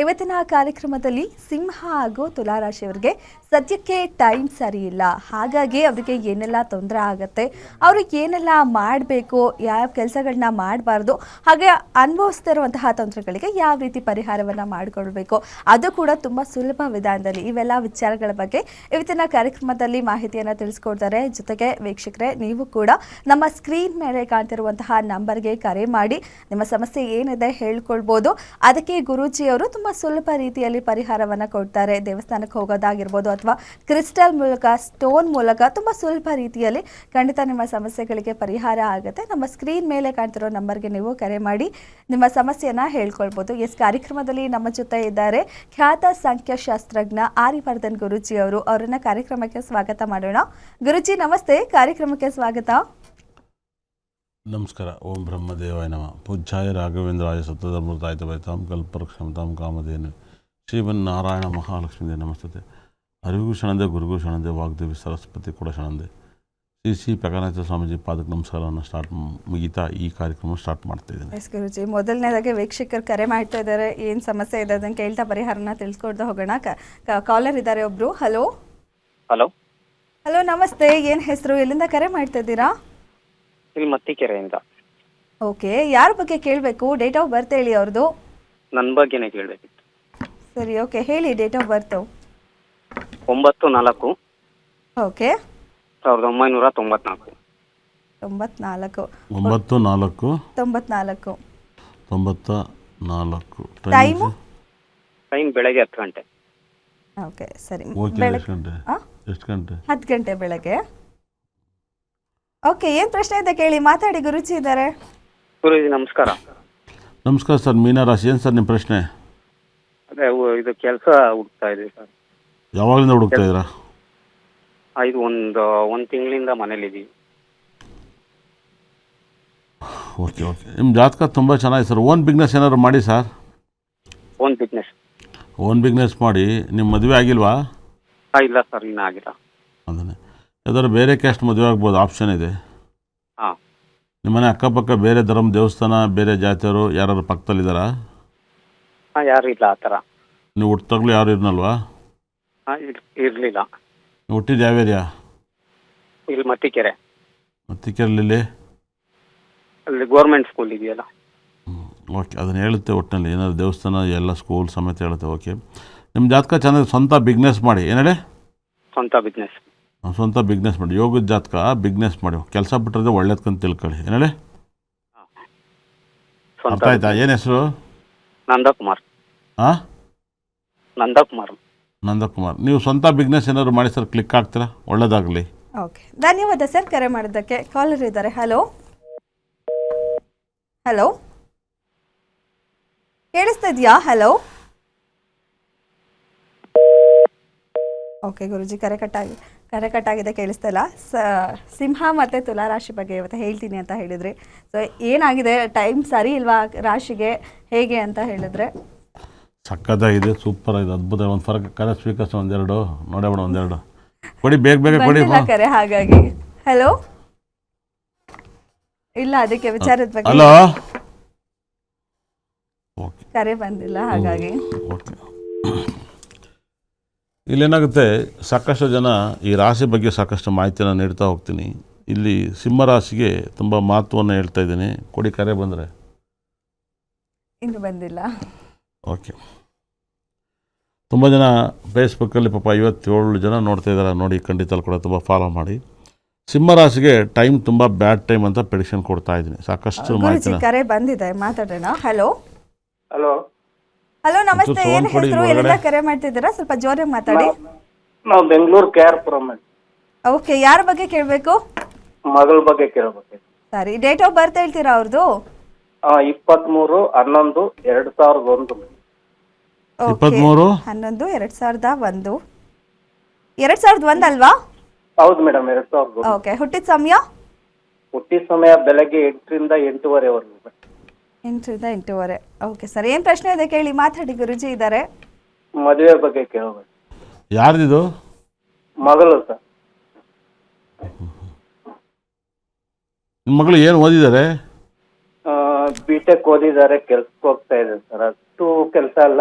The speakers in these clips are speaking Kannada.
ಇವತ್ತಿನ ಕಾರ್ಯಕ್ರಮದಲ್ಲಿ ಸಿಂಹ ಹಾಗೂ ತುಲಾರಾಶಿಯವರಿಗೆ ಸದ್ಯಕ್ಕೆ ಟೈಮ್ ಸರಿ ಇಲ್ಲ, ಹಾಗಾಗಿ ಅವರಿಗೆ ಏನೆಲ್ಲ ತೊಂದರೆ ಆಗುತ್ತೆ, ಅವ್ರಿಗೆ ಏನೆಲ್ಲ ಮಾಡಬೇಕು, ಯಾವ ಕೆಲಸಗಳನ್ನ ಮಾಡಬಾರ್ದು, ಹಾಗೆ ಅನುಭವಿಸ್ತಿರುವಂತಹ ತೊಂದರೆಗಳಿಗೆ ಯಾವ ರೀತಿ ಪರಿಹಾರವನ್ನು ಮಾಡಿಕೊಳ್ಬೇಕು, ಅದು ಕೂಡ ತುಂಬ ಸುಲಭ ವಿಧಾನದಲ್ಲಿ ಇವೆಲ್ಲ ವಿಚಾರಗಳ ಬಗ್ಗೆ ಇವತ್ತಿನ ಕಾರ್ಯಕ್ರಮದಲ್ಲಿ ಮಾಹಿತಿಯನ್ನು ತಿಳಿಸ್ಕೊಡ್ತಾರೆ. ಜೊತೆಗೆ ವೀಕ್ಷಕರೇ, ನೀವು ಕೂಡ ನಮ್ಮ ಸ್ಕ್ರೀನ್ ಮೇಲೆ ಕಾಣ್ತಿರುವಂತಹ ನಂಬರ್ಗೆ ಕರೆ ಮಾಡಿ ನಿಮ್ಮ ಸಮಸ್ಯೆ ಏನಿದೆ ಹೇಳ್ಕೊಳ್ಬೋದು. ಅದಕ್ಕೆ ಗುರೂಜಿಯವರು ತುಂಬ ಸುಲಭ ರೀತಿಯಲ್ಲಿ ಪರಿಹಾರವನ್ನು ಕೊಡ್ತಾರೆ. ದೇವಸ್ಥಾನಕ್ಕೆ ಹೋಗೋದಾಗಿರ್ಬೋದು ಅಥವಾ ಕ್ರಿಸ್ಟಲ್ ಮೂಲಕ, ಸ್ಟೋನ್ ಮೂಲಕ ತುಂಬ ಸುಲಭ ರೀತಿಯಲ್ಲಿ ಖಂಡಿತ ನಿಮ್ಮ ಸಮಸ್ಯೆಗಳಿಗೆ ಪರಿಹಾರ ಆಗುತ್ತೆ. ನಮ್ಮ ಸ್ಕ್ರೀನ್ ಮೇಲೆ ಕಾಣ್ತಿರೋ ನಂಬರ್ಗೆ ನೀವು ಕರೆ ಮಾಡಿ ನಿಮ್ಮ ಸಮಸ್ಯೆಯನ್ನು ಹೇಳ್ಕೊಳ್ಬೋದು. ಕಾರ್ಯಕ್ರಮದಲ್ಲಿ ನಮ್ಮ ಜೊತೆ ಇದ್ದಾರೆ ಖ್ಯಾತ ಸಂಖ್ಯಾಶಾಸ್ತ್ರಜ್ಞ ಆರ್ಯವರ್ಧನ್ ಗುರೂಜಿಯವರು. ಅವರನ್ನ ಕಾರ್ಯಕ್ರಮಕ್ಕೆ ಸ್ವಾಗತ ಮಾಡೋಣ. ಗುರೂಜಿ ನಮಸ್ತೆ, ಕಾರ್ಯಕ್ರಮಕ್ಕೆ ಸ್ವಾಗತ. ನಮಸ್ಕಾರ. ಓಂ ಬ್ರಹ್ಮದೇವಾಯ ನಮಃ. ಪೂಜ್ಯಾಯ ರಾಘವೇಂದ್ರಾಯ ಸತ್ಯಧರ್ಮೃತಾಯ ವೈತಾಂ ಕಲ್ಪರಕ್ಷಮತಾಂ ಕಾಮಧೇನು ಶ್ರೀಮನ್ನಾರಾಯಣ ಮಹಾಲಕ್ಷ್ಮೀ ನಮಸ್ತತೆ. ಅರಿವಿಗೂ ಶರಣದೆ, ಗುರುಗೂ ಶರಣದೆ, ವಾಗ್ದೇವಿ ಸರಸ್ವತಿ ಕೂಡ ಶರಣದೆ. ಶ್ರೀ ಪ್ರಕಾಶಾನಂದ ಸ್ವಾಮೀಜಿ ಪಾದಕ್ಕೆ ನಮಸ್ಕಾರವನ್ನು ಮುಗಿತಾ ಈ ಕಾರ್ಯಕ್ರಮ ಸ್ಟಾರ್ಟ್ ಮಾಡ್ತಾ ಇದ್ದೇನೆ. ಎಸ್ ಗುರುಜಿ, ಮೊದಲನೇದಾಗಿ ವೀಕ್ಷಕರು ಕರೆ ಮಾಡ್ತಾ ಇದ್ದಾರೆ, ಏನು ಸಮಸ್ಯೆ ಇದೆ ಅದನ್ನು ಕೇಳ್ತಾ ಪರಿಹಾರನ ತಿಳಿಸ್ಕೊಡ್ತಾ ಹೋಗೋಣ. ಕಾಲರ್ ಇದ್ದಾರೆ ಒಬ್ರು. ಹಲೋ ಹಲೋ ಹಲೋ ನಮಸ್ತೆ, ಏನು ಹೆಸರು, ಎಲ್ಲಿಂದ ಕರೆ ಮಾಡ್ತಾ ಇದ್ದೀರಾ? ಇಲ್ಲಿ ಮತ್ತಿಕೆರೆಯಿಂದ. ಓಕೆ, ಯಾರ ಬಗ್ಗೆ ಕೇಳಬೇಕು? ಡೇಟ್ ಆಫ್ ಬರ್ತ್ ಹೇಳಿ ಅವ್ರದ್ದು. ನನ್ನ ಬಗ್ಗೆನೇ ಕೇಳಬೇಕಿತ್ತು. ಸರಿ, ಓಕೆ, ಹೇಳಿ date of birth. 9/4/1994. Okay, 94. 94 time time ಬೆಳಗ್ಗೆ 10 ಗಂಟೆ. ಓಕೆ, ಸರಿ. ಎಷ್ಟು ಗಂಟೆ? 10 ಗಂಟೆ ಬೆಳಗ್ಗೆ. ಓಕೆ, ಏನು ಪ್ರಶ್ನೆ ಇದೆ ಕೇಳಿ, ಮಾತಾಡಿ, ಗುರುಜಿ ಇದ್ದಾರೆ. ಗುರುಜಿ ನಮಸ್ಕಾರ. ನಮಸ್ಕಾರ ಸರ್. ಮೀನ ರಾಶಿ. ಏನು ಸರ್ ನಿಮ್ಮ ಪ್ರಶ್ನೆ? ಅದೇ ಇದು ಕೆಲಸ ಹುಡುಕ್ತಾ ಇದ್ದೀವಿ ಸರ್. ಯಾವಾಗಲಿಂದ ಹುಡುಕ್ತಾ ಇದ್ದೀರಾ? ಇದು ಒಂದು ತಿಂಗಳಿಂದ ಮನೇಲಿದ್ದೀವಿ. Okay okay. ನಿಮ್ಮ ಜಾತಕ ತುಂಬ ಚೆನ್ನಾಗಿದೆ ಸರ್. ಓನ್ ಬಿಸ್ನೆಸ್ ಏನಾದ್ರು ಮಾಡಿ ಸರ್. ಓನ್ ಬಿಸ್ನೆಸ್ ಮಾಡಿ. ನಿಮ್ಮ ಮದುವೆ ಆಗಿಲ್ವಾ? ಇಲ್ಲ ಸರ್, ಇನ್ನೂ ಆಗಿಲ್ಲ. ಅದನ್ನೇ ಯಾವ್ದಾದ್ರು ಬೇರೆ ಕ್ಯಾಸ್ಟ್ ಮದುವೆ ಆಗ್ಬೋದು, ಆಪ್ಷನ್ ಇದೆ. ಹಾಂ. ನಿಮ್ಮನೆ ಅಕ್ಕಪಕ್ಕ ಬೇರೆ ಧರ್ಮ, ದೇವಸ್ಥಾನ, ಬೇರೆ ಜಾತಿಯವರು ಯಾರು ಪಕ್ಕದಲ್ಲಿದ್ದಾರಾ? ಹಾಂ, ಯಾರು ಇಲ್ಲ ಆ ಥರ. ನೀವು ಹುಟ್ಟಾಗಲೂ ಯಾರು ಇರ್ನಲ್ವಾ? ಹಾಂ, ಇರಲಿಲ್ಲ. ನೀವು ಹುಟ್ಟಿದ್ದು ಯಾವ ಏರಿಯಾ? ಇಲ್ಲಿ ಮತ್ತಿಕೆರೆ. ಮತ್ತಿಕೆರೆಯಲ್ಲಿ ಅಲ್ಲಿ ಗೋರ್ಮೆಂಟ್ ಸ್ಕೂಲ್ ಇದೆಯಲ್ಲ. ಓಕೆ, ಅದನ್ನು ಹೇಳುತ್ತೆ. ಒಟ್ಟಿನಲ್ಲಿ ಏನಾದ್ರು ದೇವಸ್ಥಾನ ಎಲ್ಲ ಸ್ಕೂಲ್ ಸಮೇತ ಹೇಳುತ್ತೆ. ಓಕೆ, ನಿಮ್ಮ ಜಾತಕ ಚೆನ್ನಾಗಿ. ಸ್ವಂತ ಬಿಸ್ನೆಸ್ ಮಾಡಿ. ಏನೇಳಿ? ಸ್ವಂತ ಬಿಸ್ನೆಸ್ ಮಾಡಿ. ಯೋಗದ ಜಾತಕ, ಬಿಸ್ನೆಸ್ ಮಾಡಿ. ಕೆಲಸ ಬಿಟ್ಟರೆ ಒಳ್ಳೇದ್ಕಂತ ತಿಳ್ಕೊಳ್ಳಿ. ಏನೇಳಿ? ಅರ್ಥ ಆಯ್ತಾ? ಏನು ಹೆಸರು? ನಂದಕುಮಾರ್. ಹಾಂ, ನಂದಕುಮಾರ್. ನೀವು ಸ್ವಂತ ಬಿಸ್ನೆಸ್ ಏನಾದ್ರು ಮಾಡಿ ಸರ್, ಕ್ಲಿಕ್ ಆಗ್ತೀರಾ? ಒಳ್ಳೇದಾಗಲಿ. ಓಕೆ, ಧನ್ಯವಾದ ಸರ್ ಕರೆ ಮಾಡಿದ್ದಕ್ಕೆ. ಕಾಲರ್ ಇದ್ದಾರೆ. ಹಲೋ ಹಲೋ, ಕೇಳಿಸ್ತಾ ಇದೆಯಾ? ಹಲೋ. ಓಕೆ ಗುರುಜಿ, ಕರೆ ಕಟ್ಟಾಗಿದೆ, ಕೇಳಿಸ್ತಾ ಇಲ್ಲ. ಸಿಂಹ ಮತ್ತು ತುಲಾರಾಶಿ ಬಗ್ಗೆ ಇವತ್ತು ಹೇಳ್ತೀನಿ ಅಂತ ಹೇಳಿದ್ರಿ. ಸೊ ಏನಾಗಿದೆ, ಟೈಮ್ ಸರಿ ಇಲ್ವಾ ರಾಶಿಗೆ, ಹೇಗೆ ಅಂತ ಹೇಳಿದ್ರೆ? ಸಕ್ಕತ್ತಾಗಿದೆ, ಸೂಪರ್ ಆಗಿದೆ, ಅದ್ಭುತ. ಒಂದು ಫರಕ್ ಕರೆ ಸ್ವೀಕರಿಸ. ಒಂದೆರಡು ನೋಡೋಣ, ಒಂದೆರಡು ಕೊಡಿ, ಬೇಗ ಕೊಡಿ ಕರೆ. ಹಾಗಾಗಿ ಹಲೋ ಇಲ್ಲ, ಅದಕ್ಕೆ ವಿಚಾರದ ಬಗ್ಗೆ ಹಲೋ ಕರೆ ಬಂದಿಲ್ಲ, ಹಾಗಾಗಿ ಓಕೆ. ಇಲ್ಲೇನಾಗುತ್ತೆ, ಸಾಕಷ್ಟು ಜನ ಈ ರಾಶಿ ಬಗ್ಗೆ ಸಾಕಷ್ಟು ಮಾಹಿತಿಯನ್ನು ನೀಡ್ತಾ ಹೋಗ್ತೀನಿ. ಇಲ್ಲಿ ಸಿಂಹರಾಶಿಗೆ ತುಂಬ ಮಹತ್ವವನ್ನು ಹೇಳ್ತಾ ಇದ್ದೀನಿ. ಕೊಡಿ, ಕರೆ ಬಂದರೆ. ಇನ್ನು ಬಂದಿಲ್ಲ. ಓಕೆ. ತುಂಬ ಜನ ಫೇಸ್ಬುಕ್ಕಲ್ಲಿ ಪಾಪ 57 ಜನ ನೋಡ್ತಾ ಇದ್ದಾರೆ. ನೋಡಿ, ಖಂಡಿತ ಕೂಡ ತುಂಬ ಫಾಲೋ ಮಾಡಿ. ಸಿಂಹರಾಶಿಗೆ ಟೈಮ್ ತುಂಬ ಬ್ಯಾಡ್ ಟೈಮ್ ಅಂತ ಪ್ರೆಡಿಕ್ಷನ್ ಕೊಡ್ತಾ ಇದ್ದೀನಿ. ಸಾಕಷ್ಟು ಮಾಹಿತಿ. ಕರೆ ಬಂದಿದೆ, ಮಾತಾಡೋಣ. ಹಲೋ ಹಲೋ ಹಲೋ ನಮಸ್ತೆ, ಏನು ಹೆಸರು, ಎಲ್ಲಿಂದ ಕರೆ ಮಾಡ್ತಿದ್ದೀರಾ? ಸ್ವಲ್ಪ ಜೋರಾಗಿ ಮಾತಾಡಿ. ನಾವು ಬೆಂಗಳೂರು KR-ಪುರಂ. ಓಕೆ, ಯಾರ ಬಗ್ಗೆ ಕೇಳಬೇಕು? ಮಗಳ ಬಗ್ಗೆ ಕೇಳಬೇಕು. ಸರಿ, ಡೇಟ್ ಆಫ್ ಬರ್ತ್ ಹೇಳ್ತೀರಾ ಅವ್ರದ್ದು? 23/11/2001. 23/11/2001. 2001 ಅಲ್ವಾ? ಹೌದು ಮೇಡಮ್, 2001. ಓಕೆ, ಹುಟ್ಟಿದ ಸಮಯ? ಹುಟ್ಟಿದ ಸಮಯ ಬೆಳಗ್ಗೆ 8ರಿಂದ 8:30ವರೆಗೂ. 8ರಿಂದ 8:30. ಓಕೆ ಸರ್, ಏನು ಪ್ರಶ್ನೆ ಇದೆ ಕೇಳಿ, ಮಾತಾಡಿ, ಗುರುಜಿ ಇದ್ದಾರೆ. ಮದುವೆ ಬಗ್ಗೆ ಕೇಳಬೇಕು. ಯಾರ್ದಿದು? ಮಗಳು ಸರ್. ನಿಮ್ಮ ಮಗಳು ಏನು ಓದಿದ್ದಾರೆ? B.Tech ಓದಿದ್ದಾರೆ, ಕೆಲ್ಸಕ್ಕೆ ಹೋಗ್ತಾ ಇದೆ ಸರ್. ಅಷ್ಟು ಕೆಲಸ ಅಲ್ಲ,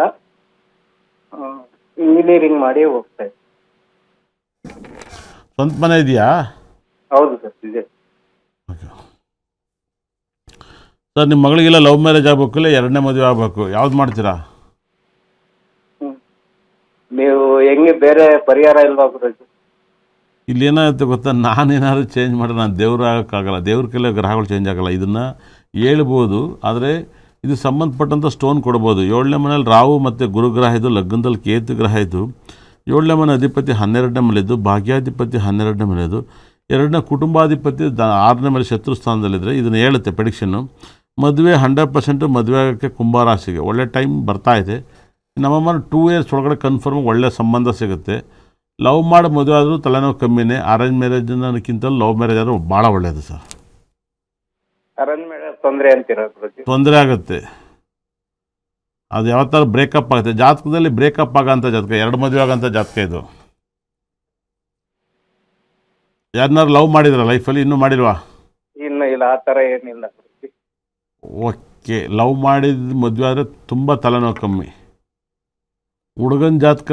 ಇಂಜಿನಿಯರಿಂಗ್ ಮಾಡಿ ಹೋಗ್ತಾ ಇದ್ದೆ. ಸ್ವಂತ ಮನೆ ಇದೆಯಾ? ಹೌದು ಸರ್, ಇದೆ. ಓಕೆ ಸರ್, ನಿಮ್ಮ ಮಗಳಿಗೆಲ್ಲ ಲವ್ ಮ್ಯಾರೇಜ್ ಆಗಬೇಕು ಇಲ್ಲ ಎರಡನೇ ಮದುವೆ ಆಗಬೇಕು, ಯಾವ್ದು ಮಾಡ್ತೀರಾ? ನೀವು ಹೆಂಗೆ ಬೇರೆ ಪರಿಹಾರ ಇಲ್ವಾ ಗುರುಜಿ? ಇಲ್ಲಿ ಏನಾಗುತ್ತೆ ಗೊತ್ತಾ, ನಾನೇನಾದ್ರು ಚೇಂಜ್ ಮಾಡಿದ್ರೆ ನಾನು ದೇವ್ರು ಆಗೋಕ್ಕಾಗಲ್ಲ, ದೇವ್ರ ಕೈಲೇ ಗ್ರಹಗಳು ಚೇಂಜ್ ಆಗೋಲ್ಲ. ಇದನ್ನು ಹೇಳ್ಬೋದು, ಆದರೆ ಇದು ಸಂಬಂಧಪಟ್ಟಂಥ ಸ್ಟೋನ್ ಕೊಡ್ಬೋದು. 7ನೇ ಮನೇಲಿ ರಾಹು ಮತ್ತು ಗುರುಗ್ರಹ ಇದ್ದು, ಲಗ್ನದಲ್ಲಿ ಕೇತು ಗ್ರಹ ಇದ್ದು, 7ನೇ ಮನೆ ಅಧಿಪತಿ 12ನೇ ಮನೆಯದು, ಭಾಗ್ಯಾಧಿಪತಿ 12ನೇ ಮನೆಯದು, 2ನೇ ಕುಟುಂಬಾಧಿಪತಿ 6ನೇ ಮನೆ ಶತ್ರು ಸ್ಥಾನದಲ್ಲಿದ್ದರೆ ಇದನ್ನು ಹೇಳುತ್ತೆ ಪ್ರೆಡಿಕ್ಷನ್ನು. ಮದುವೆ 100% ಮದುವೆ ಆಗೋಕ್ಕೆ ಕುಂಭರಾಶಿಗೆ ಒಳ್ಳೆ ಟೈಮ್ ಬರ್ತಾ ಇದೆ. ನಮ್ಮಮ್ಮ 2 ಇಯರ್ಸ್ ಒಳಗಡೆ ಕನ್ಫರ್ಮ್ ಒಳ್ಳೆ ಸಂಬಂಧ ಸಿಗುತ್ತೆ. ಲವ್ ಮಾಡಿ ಮದುವೆ ಆದರೂ ತಲೆನೋವು ಕಮ್ಮಿನೇ. ಅರೇಂಜ್ ಮ್ಯಾರೇಜ್ನಕ್ಕಿಂತ ಲವ್ ಮ್ಯಾರೇಜ್ ಆದರೂ ಭಾಳ ಒಳ್ಳೆಯದು ಸರ್. ಅರೇಂಜ್ ಮ್ಯಾರೇಜ್ ತೊಂದರೆ ಅಂತೀರಾ ಗುರುಜಿ? ತೊಂದರೆ ಆಗುತ್ತೆ, ಅದು ಯಾವತ್ತಾರು ಬ್ರೇಕಪ್ ಆಗುತ್ತೆ. ಜಾತಕದಲ್ಲಿ ಬ್ರೇಕಪ್ ಆಗೋಂಥ ಜಾತಕ, 2 ಮದುವೆ ಆಗೋಂಥ ಜಾತಕ ಇದು. ಯಾರನ್ನಾರು ಲವ್ ಮಾಡಿದ್ರ ಲೈಫಲ್ಲಿ? ಇನ್ನೂ ಮಾಡಿಲ್ವಾ? ಇನ್ನು ಇಲ್ಲ, ಆ ಥರ ಏನಿಲ್ಲ ಗುರುಜಿ. ಓಕೆ, ಲವ್ ಮಾಡಿದ ಮದುವೆ ಆದರೆ ತುಂಬ ತಲೆನೋವು ಕಮ್ಮಿ. ಹುಡುಗನ ಜಾತಕ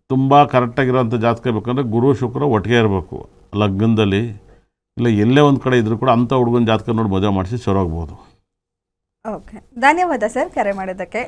ತುಂಬ ಕರೆಕ್ಟಾಗಿರೋಂಥ ಜಾತಕ ಬೇಕಂದ್ರೆ ಗುರು ಶುಕ್ರ ಒಟ್ಟಿಗೆ ಇರಬೇಕು ಲಗ್ನದಲ್ಲಿ, ಇಲ್ಲ ಎಲ್ಲೇ ಒಂದು ಕಡೆ ಇದ್ರೂ ಕೂಡ ಅಂಥ ಹುಡುಗನ ಜಾತಕ ನೋಡಿ ಮದುವೆ ಮಾಡಿಸಿ ಸರೋಗ್ಬೋದು. ಓಕೆ, ಧನ್ಯವಾದ ಸರ್ ಕರೆ ಮಾಡೋದಕ್ಕೆ.